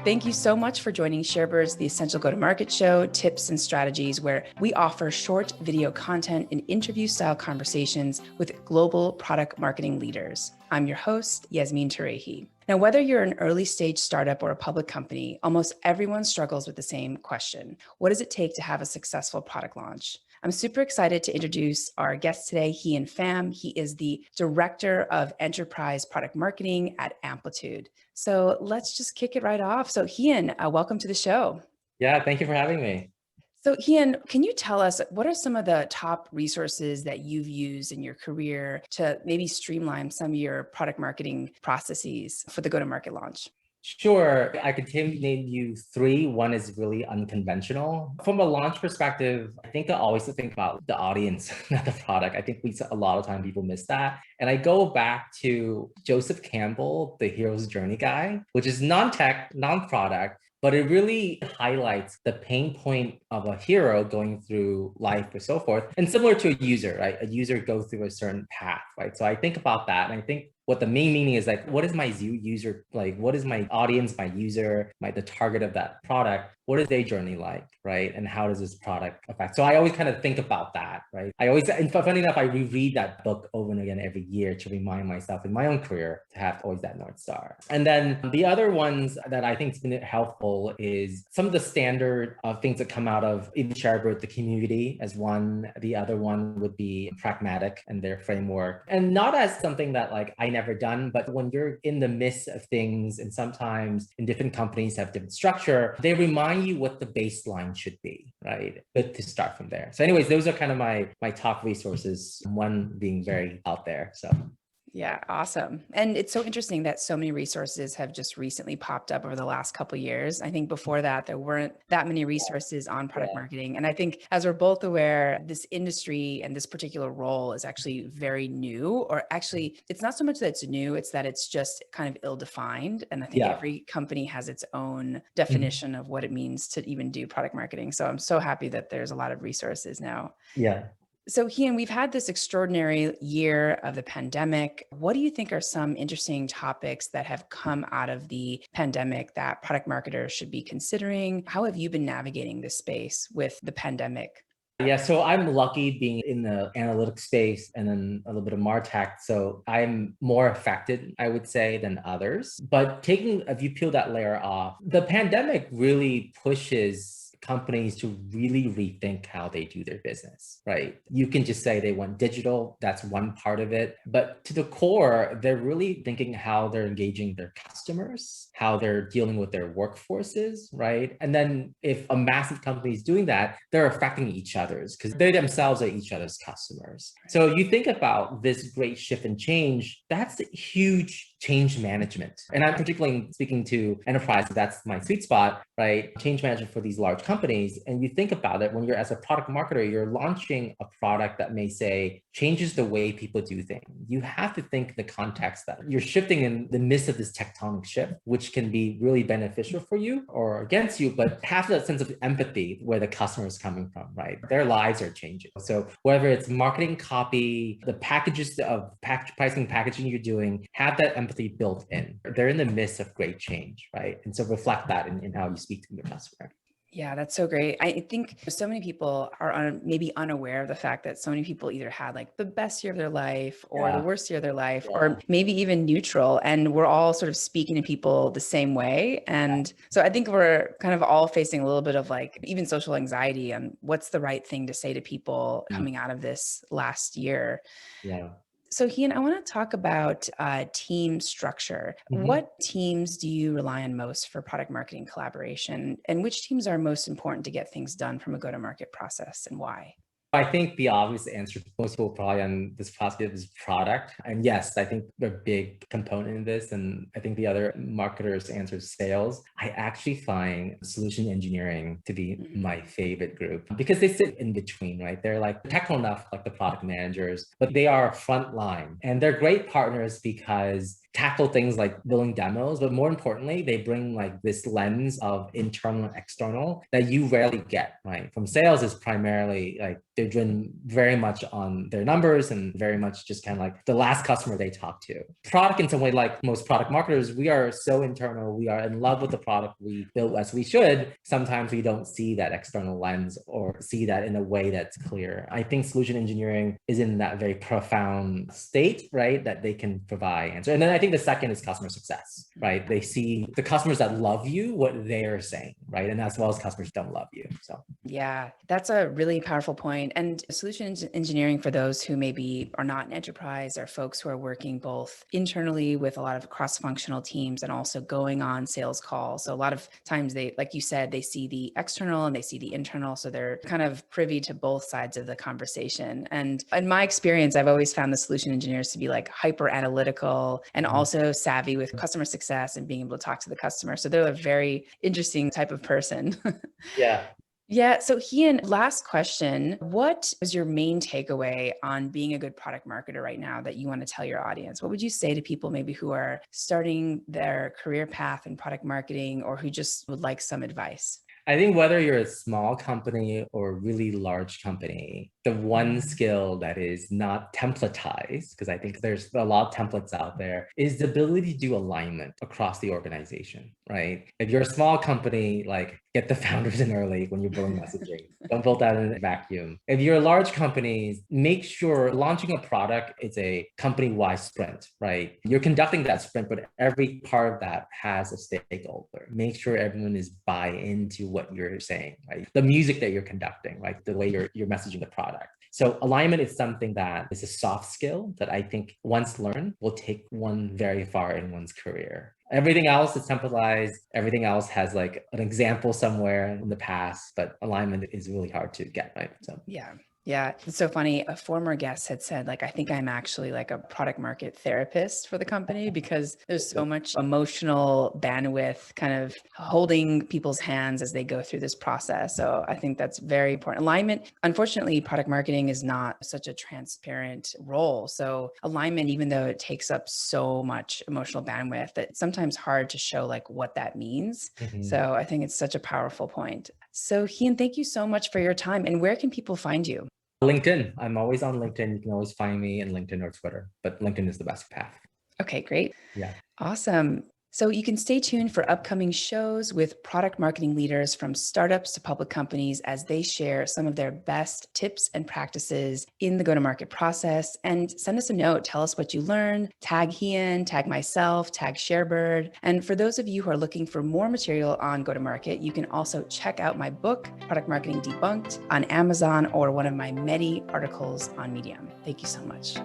Thank you so much for joining ShareBird's The Essential Go-to-Market Show, tips and strategies, where we offer short video content and interview-style conversations with global product marketing leaders. I'm your host, Yasmin Tarehi. Now, whether you're an early stage startup or a public company, almost everyone struggles with the same question. What does it take to have a successful product launch? I'm super excited to introduce our guest today, Hien Pham. He is the Director of Enterprise Product Marketing at Amplitude. So let's just kick it right off. So Hien, welcome to the show. Yeah, thank you for having me. So Hien, can you tell us what are some of the top resources that you've used in your career to maybe streamline some of your product marketing processes for the go-to-market launch? Sure, I could name you three. One is really unconventional. From a launch perspective, I think I always think about the audience, not the product. I think a lot of time people miss that. And I go back to Joseph Campbell, the hero's journey guy, which is non-tech, non-product, but it really highlights the pain point of a hero going through life or so forth. And similar to a user, right? A user goes through a certain path, right? So I think about that. And I think what the main meaning is like, what is my user, like, what is my audience, my user, the target of that product? What is their journey like, right? And how does this product affect? So I always kind of think about that, right? Funny enough, I reread that book over and again every year to remind myself in my own career to have always that North Star. And then the other ones that I think has been helpful is some of the standard things that come out of even ShareBird, the community as one. The other one would be Pragmatic and their framework. And not as something that like I never done, but when you're in the midst of things and sometimes in different companies have different structure, they remind you what the baseline should be, right? Good to start from there. So anyways, those are kind of my top resources, one being very out there. So yeah, awesome. And it's so interesting that so many resources have just recently popped up over the last couple of years. I think before that, there weren't that many resources on product marketing. And I think as we're both aware, this industry and this particular role is actually very new, or actually it's not so much that it's new, it's that it's just kind of ill-defined. And I think every company has its own definition of what it means to even do product marketing. So I'm so happy that there's a lot of resources now. Yeah. So Hien, we've had this extraordinary year of the pandemic. What do you think are some interesting topics that have come out of the pandemic that product marketers should be considering? How have you been navigating this space with the pandemic? Yeah, so I'm lucky being in the analytics space and then a little bit of MarTech. So I'm more affected, I would say, than others. But if you peel that layer off, the pandemic really pushes companies to really rethink how they do their business, right? You can just say they went digital. That's one part of it. But to the core, they're really thinking how they're engaging their customers, how they're dealing with their workforces, right? And then if a massive company is doing that, they're affecting each other's because they themselves are each other's customers. So you think about this great shift and change, that's a huge change management. And I'm particularly speaking to enterprise, that's my sweet spot, right? Change management for these large companies. And you think about it, when you're as a product marketer, you're launching a product that may say changes the way people do things. You have to think the context that you're shifting in the midst of this tectonic shift, which can be really beneficial for you or against you, but have that sense of empathy where the customer is coming from, right? Their lives are changing. So whether it's marketing copy, the packages of pricing, packaging you're doing, have that empathy built in. They're in the midst of great change, right? And so reflect that in how you speak to your customer. Yeah, that's so great. I think so many people are maybe unaware of the fact that so many people either had like the best year of their life or the worst year of their life, or maybe even neutral. And we're all sort of speaking to people the same way. And so I think we're kind of all facing a little bit of like even social anxiety on what's the right thing to say to people coming out of this last year. Yeah. So Hien, I want to talk about team structure. What teams do you rely on most for product marketing collaboration, and which teams are most important to get things done from a go-to-market process, and why? I think the obvious answer most people probably on this podcast is product. And yes, I think they're a big component in this. And I think the other marketers answer is sales. I actually find solution engineering to be my favorite group because they sit in between, right? They're like technical enough, like the product managers, but they are front line and they're great partners because tackle things like building demos, but more importantly, they bring like this lens of internal and external that you rarely get, right? From sales is primarily like they're driven very much on their numbers and very much just kind of like the last customer they talk to. Product in some way, like most product marketers, we are so internal. We are in love with the product we build as we should. Sometimes we don't see that external lens or see that in a way that's clear. I think solution engineering is in that very profound state, right? That they can provide answer. And then I think the second is customer success, right? They see the customers that love you, what they're saying, right? And as well as customers don't love you. So yeah, that's a really powerful point. And solution engineering, for those who maybe are not in enterprise, are folks who are working both internally with a lot of cross-functional teams and also going on sales calls. So a lot of times they, like you said, they see the external and they see the internal. So they're kind of privy to both sides of the conversation. And in my experience, I've always found the solution engineers to be like hyper analytical and also savvy with customer success and being able to talk to the customer. So they're a very interesting type of person. yeah. Yeah. So Hien, last question. What is your main takeaway on being a good product marketer right now that you want to tell your audience? What would you say to people maybe who are starting their career path in product marketing or who just would like some advice? I think whether you're a small company or a really large company, the one skill that is not templatized, because I think there's a lot of templates out there, is the ability to do alignment across the organization, right? If you're a small company, like get the founders in early when you're building messaging. Don't build that in a vacuum. If you're a large company, make sure launching a product is a company-wide sprint, right? You're conducting that sprint, but every part of that has a stakeholder. Make sure everyone is buy into what you're saying, right? The music that you're conducting, right? The way you're messaging the product. So alignment is something that is a soft skill that I think once learned will take one very far in one's career. Everything else is templatized. Everything else has like an example somewhere in the past, but alignment is really hard to get, right? So yeah. Yeah, it's so funny. A former guest had said, like, I think I'm actually like a product market therapist for the company because there's so much emotional bandwidth kind of holding people's hands as they go through this process. So I think that's very important. Alignment, unfortunately, product marketing is not such a transparent role. So alignment, even though it takes up so much emotional bandwidth, it's sometimes hard to show like what that means. So I think it's such a powerful point. So Hien, thank you so much for your time. And where can people find you? LinkedIn. I'm always on LinkedIn. You can always find me in LinkedIn or Twitter, but LinkedIn is the best path. Okay, great. Yeah. Awesome. So you can stay tuned for upcoming shows with product marketing leaders from startups to public companies as they share some of their best tips and practices in the go-to-market process. And send us a note. Tell us what you learned. Tag Hien, tag myself, tag Sharebird. And for those of you who are looking for more material on go-to-market, you can also check out my book, Product Marketing Debunked, on Amazon or one of my many articles on Medium. Thank you so much.